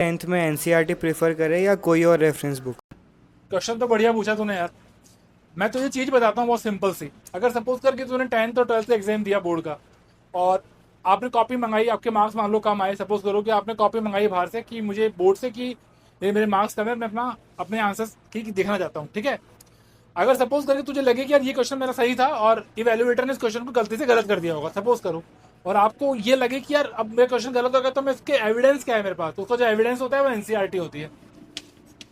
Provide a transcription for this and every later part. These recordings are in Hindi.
टेंथ में एनसीईआरटी प्रेफर करें या कोई और रेफरेंस बुक? क्वेश्चन तो बढ़िया पूछा तूने यार। मैं तुझे चीज बताता हूँ बहुत सिंपल सी। अगर सपोज करके तूने 10th और 12th एग्जाम दिया बोर्ड का, और आपने कॉपी मंगाई, आपके मार्क्स मान लो कम आए, सपोज करो कि आपने कॉपी मंगाई बाहर से कि मुझे बोर्ड से कि ये मेरे मार्क्स कम है, मैं अपना अपने आंसर्स ठीक देखना चाहता हूँ, ठीक है। अगर सपोज करके तुझे लगे कि यार ये क्वेश्चन मेरा सही था और इवेल्युएटर ने इस क्वेश्चन को गलती से गलत कर दिया होगा, सपोज करो, और आपको ये लगे कि यार अब मेरा क्वेश्चन गलत हो गया, तो मैं इसके एविडेंस क्या है मेरे पास, तो उसका जो एविडेंस होता है वो एनसीईआरटी होती है।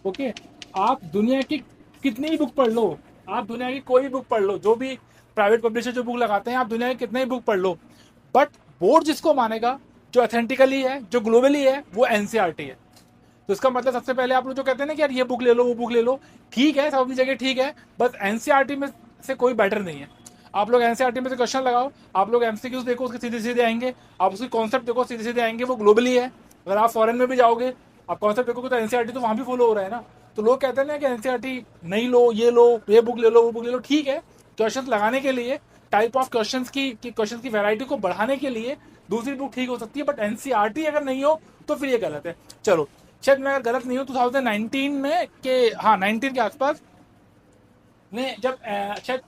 ओके। आप दुनिया की कितनी भी बुक पढ़ लो, आप दुनिया की कोई भी बुक पढ़ लो, जो भी प्राइवेट पब्लिशर जो बुक लगाते हैं, आप दुनिया की कितनी भी बुक पढ़ लो, बट बोर्ड जिसको मानेगा, जो ऑथेंटिकली है, जो ग्लोबली है, वो एनसीईआरटी है। तो इसका मतलब सबसे पहले आप लोग जो कहते हैं ना कि यार ये बुक ले लो वो बुक ले लो, ठीक है, सब अपनी जगह ठीक है, बस एनसीईआरटी में से कोई बेटर नहीं है। आप लोग एनसीईआरटी में से क्वेश्चन लगाओ, आप लोग एमसीक्यूज देखो, उसके सीधे सीधे आएंगे, आप उसकी कॉन्सेप्ट देखो, सीधे सीधे आएंगे, वो ग्लोबली है। अगर आप फॉरेन में भी जाओगे, आप कॉन्सेप्ट देखोगे तो एनसीईआरटी तो वहां भी फॉलो हो रहा है ना। तो लोग कहते हैं ना कि एनसीईआरटी नहीं लो, ये बुक ले लो, वो बुक ले लो, ठीक है। क्वेश्चन लगाने के लिए, टाइप ऑफ क्वेश्चन की क्वेश्चन की वैरायटी को बढ़ाने के लिए दूसरी बुक ठीक हो सकती है, बट एनसीईआरटी अगर नहीं हो तो फिर ये गलत है। चलो, शायद मैं अगर गलत नहीं हूँ 2019 में के, हाँ 19 के आसपास ने जब शायद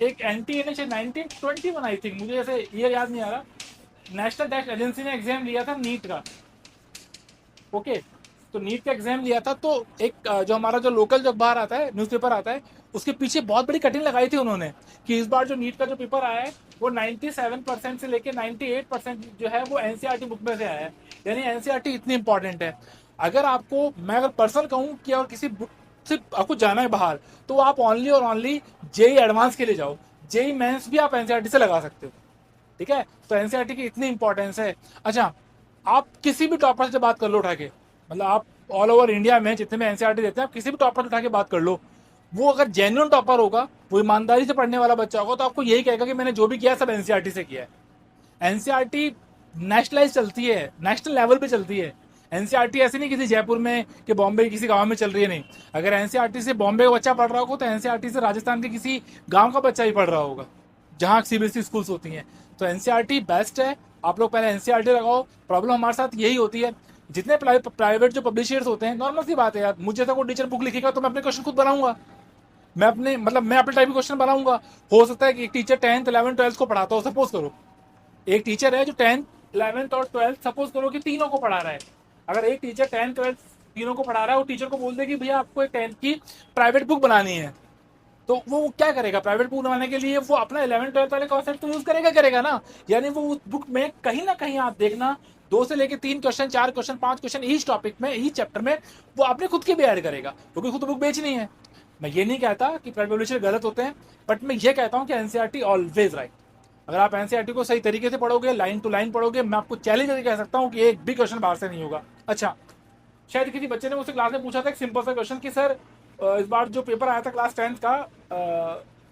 एक एनटीए ने शायद 1921 आई थिंक, मुझे ऐसे ये याद नहीं आ रहा, नेशनल टेस्ट एजेंसी ने एग्जाम लिया था नीट का। ओके। तो नीट का एग्जाम लिया था, तो एक जो हमारा जो लोकल जो अखबार आता है, न्यूज़पेपर आता है, उसके पीछे बहुत बड़ी कटिंग लगाई थी उन्होंने कि इस बार जो नीट का जो पेपर आया है वो 97% से लेके 98% जो है वो एनसीईआरटी बुक में से आया है। यानी एनसीईआरटी इतनी इंपॉर्टेंट है। अगर आपको मैं अगर पर्सनल कहूँ कि और किसी बुक से आपको जाना है बाहर, तो आप ओनली और ओनली जेई एडवांस के लिए जाओ। जेई मेंस भी आप एनसीईआरटी से लगा सकते हो, ठीक है। तो एनसीईआरटी की इतनी इंपॉर्टेंस है। अच्छा, आप किसी भी टॉपर से बात कर लो उठा के, मतलब आप ऑल ओवर इंडिया में जितने में एनसीईआरटी देते हैं, आप किसी भी टॉपर से उठा के बात कर लो, वो अगर जेन्युइन टॉपर होगा, वो ईमानदारी से पढ़ने वाला बच्चा होगा, तो आपको यही कहेगा कि मैंने जो भी किया सब एनसीईआरटी से किया है। एनसीईआरटी नेशनलाइज चलती है, नेशनल लेवल पे चलती है। एनसीईआरटी ऐसे नहीं किसी जयपुर में कि बॉम्बे किसी गांव में चल रही है, नहीं। अगर एनसीईआरटी से बॉम्बे का बच्चा पढ़ रहा होगा, तो एनसीईआरटी से राजस्थान के किसी गांव का बच्चा ही पढ़ रहा होगा, जहां सीबीएसई स्कूल्स होती हैं। तो एनसीईआरटी बेस्ट है। आप लोग पहले एनसीईआरटी लगाओ। प्रॉब्लम हमारे साथ यही होती है, जितने प्राइवेट जो पब्लिशर्स होते हैं, नॉर्मल सी बात है यार, मुझे तो कोई टीचर बुक लिखेगा तो मैं अपने क्वेश्चन खुद बनाऊंगा। मैं अपने टाइप के क्वेश्चन बनाऊंगा। हो सकता है कि एक टीचर 10th 11th 12th को पढ़ाता हो, सपोज करो एक टीचर है जो 10th 11th और 12th सपोज करो कि तीनों को पढ़ा रहा है। अगर एक टीचर 10th 12th तीनों को पढ़ा रहा है, वो टीचर को बोल दे कि भैया आपको एक 10th की प्राइवेट बुक बनानी है, तो वो क्या करेगा? प्राइवेट बुक बनाने के लिए वो अपना 11th 12th वाले कॉन्सेप्ट तो यूज करेगा ना। यानी वो उस बुक में कहीं ना कहीं आप देखना, 2 से लेके 3 question, 4 question, 5 question each topic में, ईच चैप्टर में वो अपने खुद के भी ऐड करेगा, क्योंकि खुद बुक बेचनी है। मैं ये नहीं कहता कि प्राइवेट पब्लिशर गलत होते हैं, बट मैं ये कहता हूँ कि एनसीईआरटी ऑलवेज राइट। अगर आप एनसीईआरटी को सही तरीके से पढ़ोगे, लाइन टू लाइन पढ़ोगे, मैं आपको चैलेंज करके कह सकता हूँ कि एक भी क्वेश्चन बाहर से नहीं होगा। अच्छा, शायद किसी बच्चे ने मुझसे क्लास में पूछा था एक सिंपल सा क्वेश्चन कि सर इस बार जो पेपर आया था क्लास 10th का,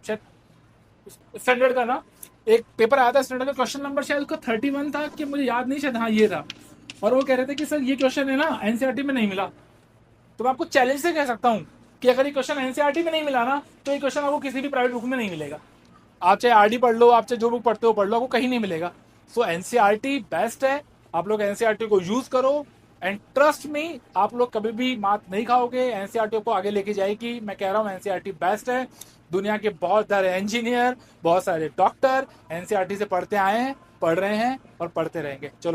शायद स्टैंडर्ड का ना, एक पेपर आया था स्टैंडर्ड का, क्वेश्चन नंबर शायद उसका 31 था कि मुझे याद नहीं, शायद हाँ ये था। और वो कह रहे थे कि सर ये क्वेश्चन है ना एनसीईआरटी में नहीं मिला। तो मैं आपको चैलेंज से कह सकता हूँ कि अगर ये क्वेश्चन एनसीईआरटी में नहीं मिला ना, तो ये क्वेश्चन आपको किसी भी प्राइवेट बुक में नहीं मिलेगा। आप चाहे आरडी पढ़ लो, आप चाहे जो बुक पढ़ते हो पढ़ लो, आपको कहीं नहीं मिलेगा। सो एनसीईआरटी बेस्ट है। आप लोग एनसीईआरटी को यूज करो, एंड ट्रस्ट मी, आप लोग कभी भी मात नहीं खाओगे। एनसीईआरटी को आगे लेके जाएगी, मैं कह रहा हूँ एनसीईआरटी बेस्ट है। दुनिया के बहुत सारे इंजीनियर, बहुत सारे डॉक्टर एनसीईआरटी से पढ़ते आए हैं, पढ़ रहे हैं और पढ़ते रहेंगे। चलो।